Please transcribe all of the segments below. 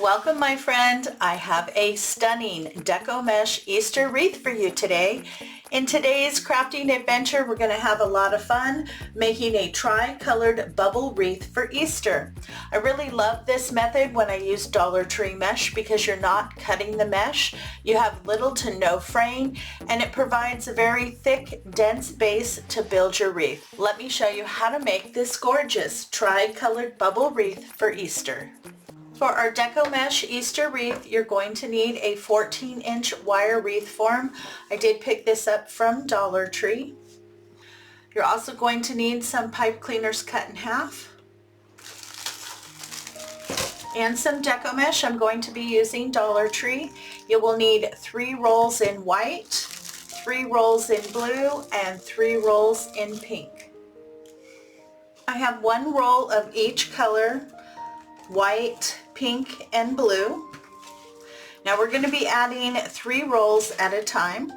Welcome, my friend. I have a stunning Deco Mesh Easter wreath for you today. In today's crafting adventure, we're going to have a lot of fun making a tri-colored bubble wreath for Easter. I really love this method when I use Dollar Tree mesh because you're not cutting the mesh. You have little to no fraying, and it provides a very thick, dense base to build your wreath. Let me show you how to make this gorgeous tri-colored bubble wreath for Easter. For our Deco Mesh Easter wreath, you're going to need a 14-inch wire wreath form. I did pick this up from Dollar Tree. You're also going to need some pipe cleaners cut in half and some Deco Mesh. I'm going to be using Dollar Tree. You will need 3 rolls in white, 3 rolls in blue, and 3 rolls in pink. I have 1 roll of each color, white, pink, and blue. Now we're going to be adding 3 rolls at a time.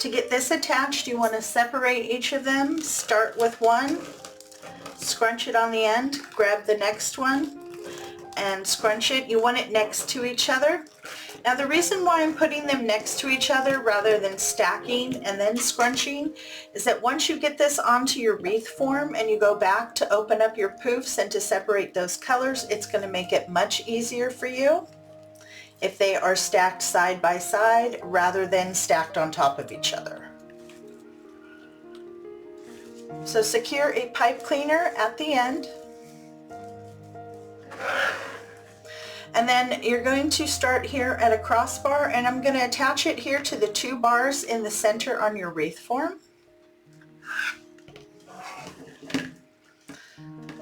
To get this attached, you want to separate each of them. Start with one, scrunch it on the end, grab the next one, and scrunch it. You want it next to each other. Now the reason why I'm putting them next to each other rather than stacking and then scrunching is that once you get this onto your wreath form and you go back to open up your poofs and to separate those colors, it's going to make it much easier for you if they are stacked side by side rather than stacked on top of each other. So secure a pipe cleaner at the end. And then you're going to start here at a crossbar, and I'm going to attach it here to the 2 bars in the center on your wreath form.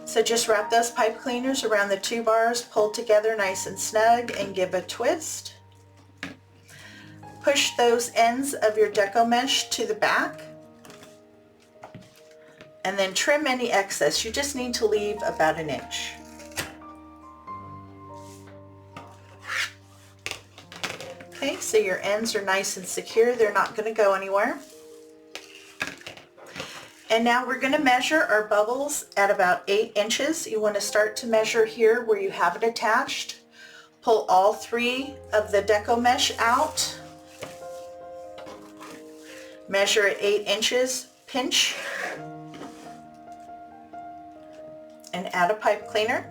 So just wrap those pipe cleaners around the 2 bars, pull together nice and snug, and give a twist. Push those ends of your Deco Mesh to the back, and then trim any excess. You just need to leave about 1 inch. Okay, so your ends are nice and secure. They're not going to go anywhere. And now we're going to measure our bubbles at about 8 inches. You want to start to measure here where you have it attached. Pull all 3 of the Deco Mesh out. Measure at 8 inches, pinch, and add a pipe cleaner.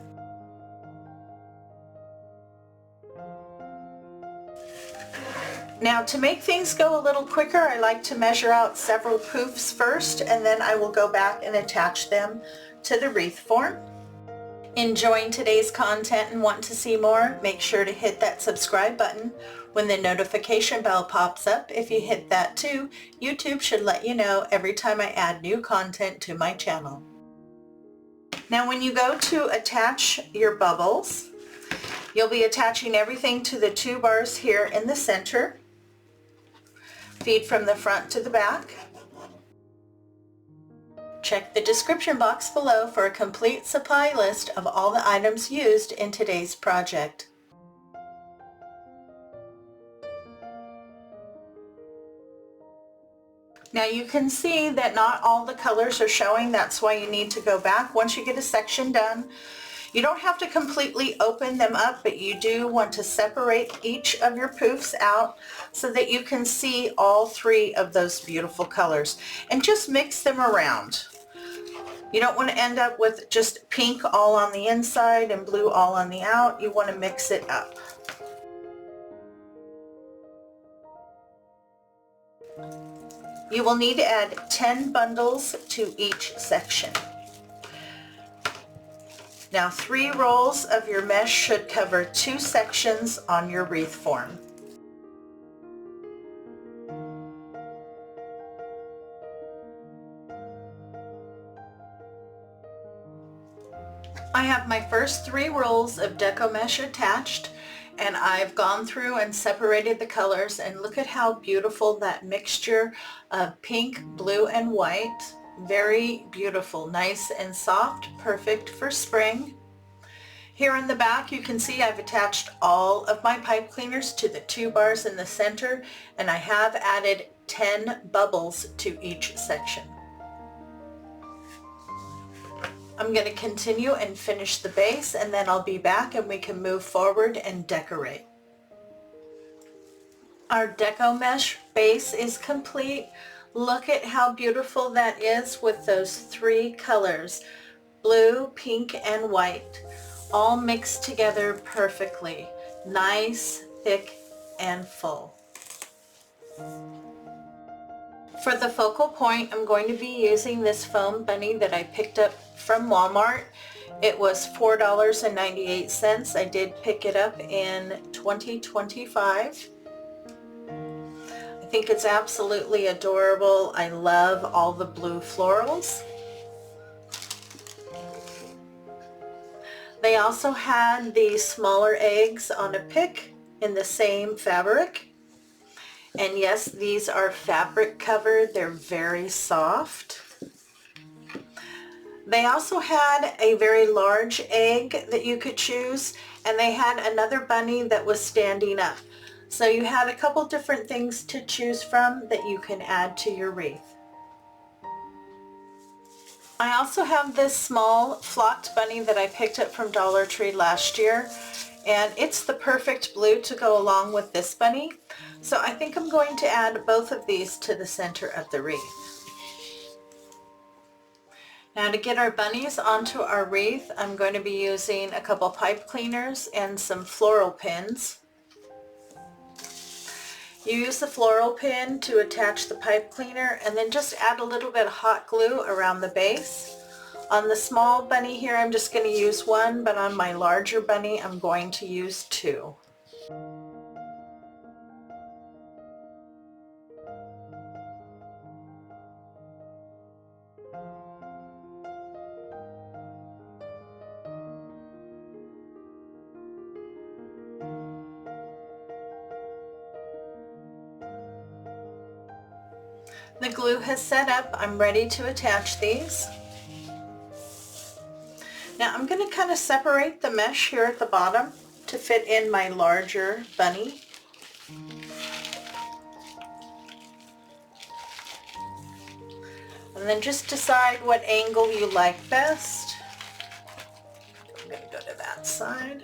Now to make things go a little quicker, I like to measure out several poofs first, and then I will go back and attach them to the wreath form. Enjoying today's content and want to see more? Make sure to hit that subscribe button. When the notification bell pops up, if you hit that too, YouTube should let you know every time I add new content to my channel. Now when you go to attach your bubbles, you'll be attaching everything to the 2 bars here in the center. Feed from the front to the back. Check the description box below for a complete supply list of all the items used in today's project. Now you can see that not all the colors are showing. That's why you need to go back once you get a section done. You don't have to completely open them up, but you do want to separate each of your poofs out so that you can see all 3 of those beautiful colors, and just mix them around. You don't want to end up with just pink all on the inside and blue all on the out. You want to mix it up. You will need to add 10 bundles to each section. Now 3 rolls of your mesh should cover 2 sections on your wreath form. I have my first 3 rolls of Deco Mesh attached, and I've gone through and separated the colors, and look at how beautiful that mixture of pink, blue, and white. Very beautiful, nice and soft, perfect for spring. Here in the back you can see I've attached all of my pipe cleaners to the 2 bars in the center, and I have added 10 bubbles to each section. I'm going to continue and finish the base, and then I'll be back and we can move forward and decorate. Our deco mesh base is complete. Look at how beautiful that is with those three colors, blue, pink, and white, all mixed together perfectly. Nice, thick, and full. For the focal point, I'm going to be using this foam bunny that I picked up from Walmart. It was $4.98. I did pick it up in 2025. I think it's absolutely adorable. I love all the blue florals. They also had the smaller eggs on a pick in the same fabric. And yes, these are fabric covered. They're very soft. They also had a very large egg that you could choose, and they had another bunny that was standing up. So you had a couple different things to choose from that you can add to your wreath. I also have this small flocked bunny that I picked up from Dollar Tree last year, and it's the perfect blue to go along with this bunny. So I think I'm going to add both of these to the center of the wreath. Now to get our bunnies onto our wreath, I'm going to be using a couple pipe cleaners and some floral pins. You use the floral pin to attach the pipe cleaner and then just add a little bit of hot glue around the base. On the small bunny here, I'm just going to use one, but on my larger bunny, I'm going to use two. The glue has set up. I'm ready to attach these. Now I'm going to kind of separate the mesh here at the bottom to fit in my larger bunny. And then just decide what angle you like best. I'm going to go to that side.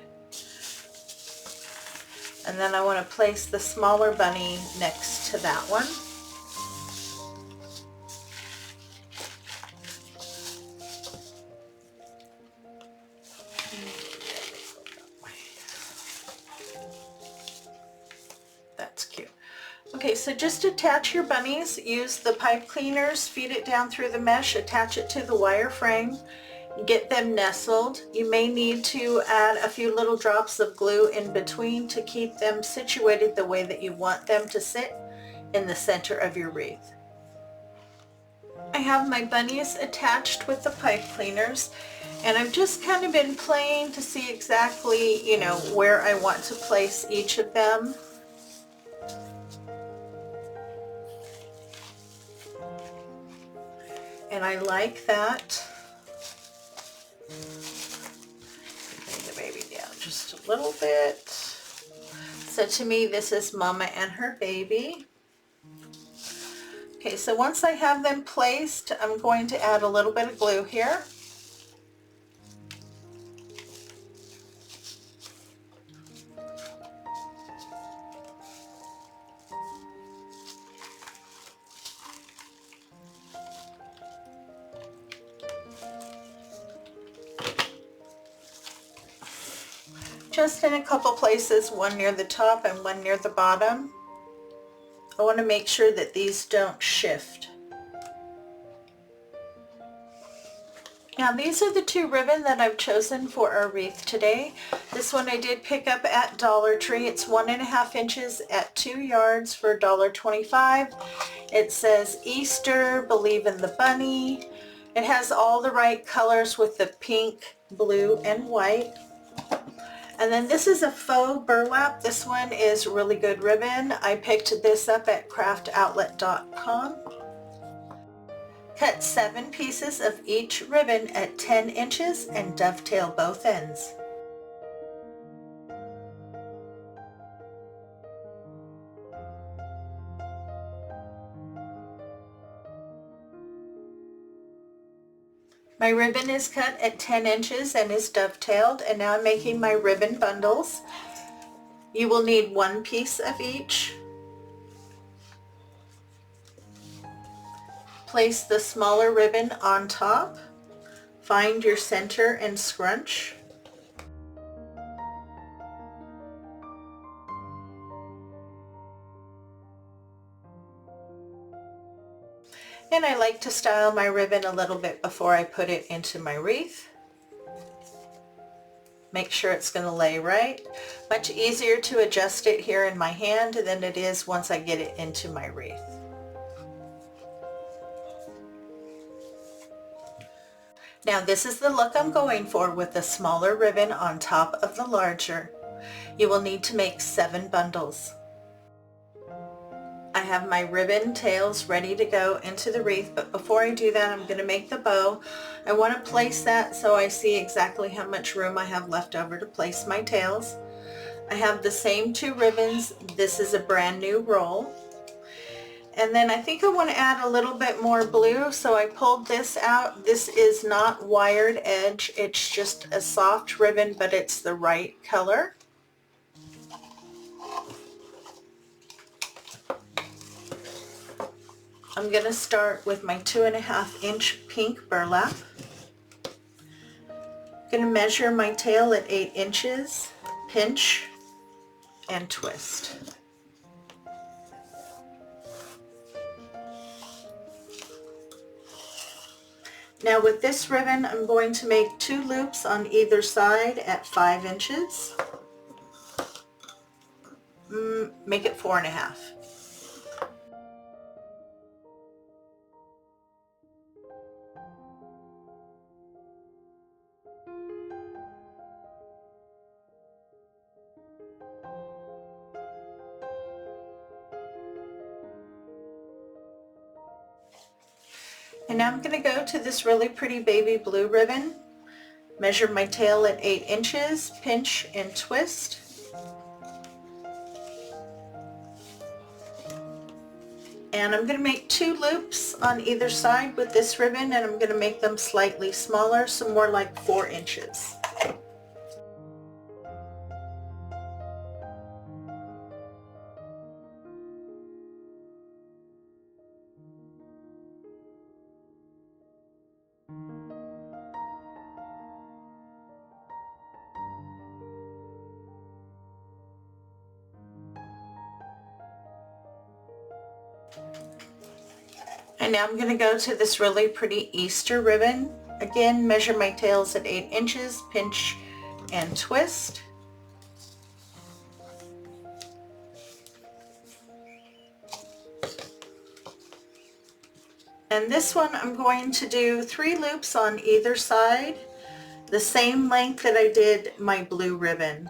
And then I want to place the smaller bunny next to that one. That's cute. Okay, so just attach your bunnies. Use the pipe cleaners, feed it down through the mesh, attach it to the wire frame, get them nestled. You may need to add a few little drops of glue in between to keep them situated the way that you want them to sit in the center of your wreath. I have my bunnies attached with the pipe cleaners, and I've just kind of been playing to see exactly, where I want to place each of them. And I like that. Bring the baby down just a little bit. So to me, this is Mama and her baby. Okay, so once I have them placed, I'm going to add a little bit of glue here. Just in a couple places, one near the top and one near the bottom. I want to make sure that these don't shift. Now these are the two ribbon that I've chosen for our wreath today. This one I did pick up at Dollar Tree. It's 1.5 inches at 2 yards for $1.25. It says Easter, believe in the bunny. It has all the right colors with the pink, blue, and white. And then this is a faux burlap. This one is really good ribbon. I picked this up at craftoutlet.com. Cut 7 pieces of each ribbon at 10 inches and dovetail both ends. My ribbon is cut at 10 inches and is dovetailed, and now I'm making my ribbon bundles. You will need one piece of each. Place the smaller ribbon on top. Find your center and scrunch. And I like to style my ribbon a little bit before I put it into my wreath. Make sure it's going to lay right. Much easier to adjust it here in my hand than it is once I get it into my wreath. Now this is the look I'm going for with the smaller ribbon on top of the larger. You will need to make 7 bundles. I have my ribbon tails ready to go into the wreath, but before I do that I'm going to make the bow. I want to place that so I see exactly how much room I have left over to place my tails. I have the same 2 ribbons. This is a brand new roll. And then I think I want to add a little bit more blue, so I pulled this out. This is not wired edge, it's just a soft ribbon, but it's the right color. I'm going to start with my 2.5 inch pink burlap. I'm going to measure my tail at 8 inches, pinch, and twist. Now with this ribbon, I'm going to make 2 loops on either side at 5 inches. Make it 4.5. And now I'm going to go to this really pretty baby blue ribbon, measure my tail at 8 inches, pinch and twist. And I'm going to make 2 loops on either side with this ribbon, and I'm going to make them slightly smaller, so more like 4 inches. And now I'm going to go to this really pretty Easter ribbon. Again, measure my tails at 8 inches, pinch and twist. And this one I'm going to do 3 loops on either side, the same length that I did my blue ribbon.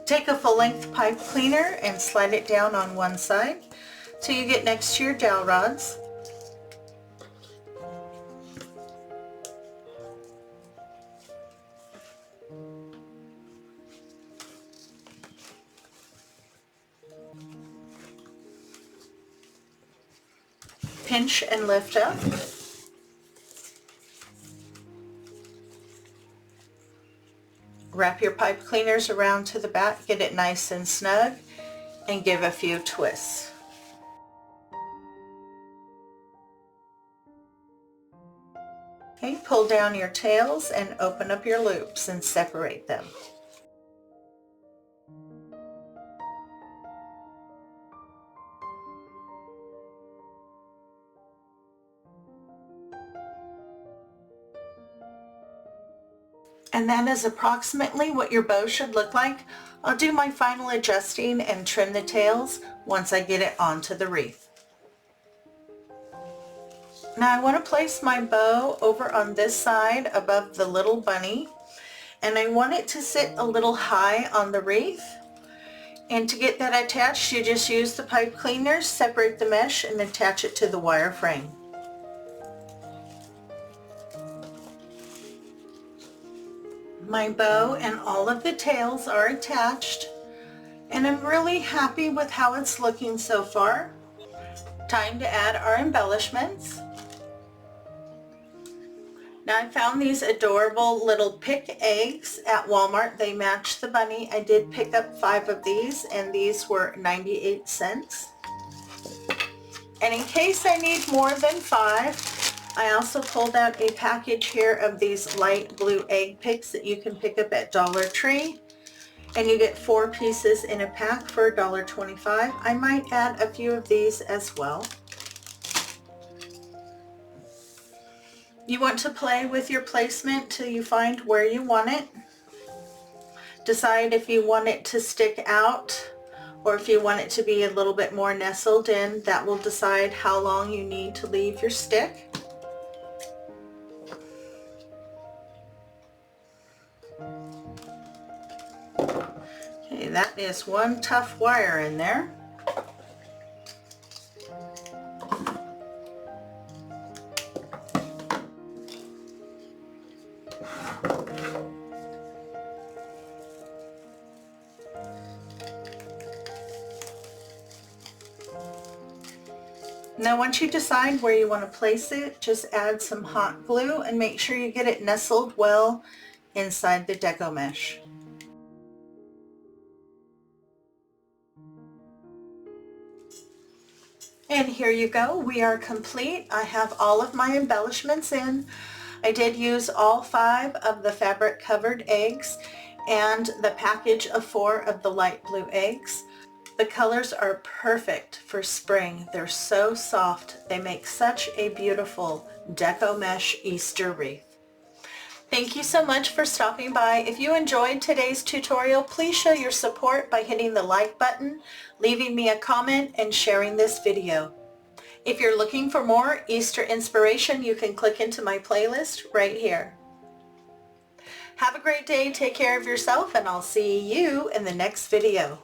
Take a full-length pipe cleaner and slide it down on one side till you get next to your dowel rods. Pinch and lift up. Wrap your pipe cleaners around to the back, get it nice and snug, and give a few twists. Okay, pull down your tails and open up your loops and separate them. And that is approximately what your bow should look like. I'll do my final adjusting and trim the tails once I get it onto the wreath. Now I want to place my bow over on this side above the little bunny, and I want it to sit a little high on the wreath. And to get that attached, you just use the pipe cleaners, separate the mesh, and attach it to the wire frame. My bow and all of the tails are attached, and I'm really happy with how it's looking so far. Time to add our embellishments. Now I found these adorable little pick eggs at Walmart. They match the bunny. I did pick up 5 of these, and these were 98 cents. And in case I need more than 5, I also pulled out a package here of these light blue egg picks that you can pick up at Dollar Tree. And you get 4 pieces in a pack for $1.25. I might add a few of these as well. You want to play with your placement till you find where you want it. Decide if you want it to stick out or if you want it to be a little bit more nestled in. That will decide how long you need to leave your stick. Okay, that is one tough wire in there. Now once you decide where you want to place it, just add some hot glue and make sure you get it nestled well inside the Deco mesh. And here you go, we are complete. I have all of my embellishments in. I did use all 5 of the fabric covered eggs and the package of 4 of the light blue eggs. The colors are perfect for spring. They're so soft. They make such a beautiful Deco mesh Easter wreath. Thank you so much for stopping by. If you enjoyed today's tutorial, please show your support by hitting the like button, leaving me a comment, and sharing this video. If you're looking for more Easter inspiration, you can click into my playlist right here. Have a great day, take care of yourself, and I'll see you in the next video.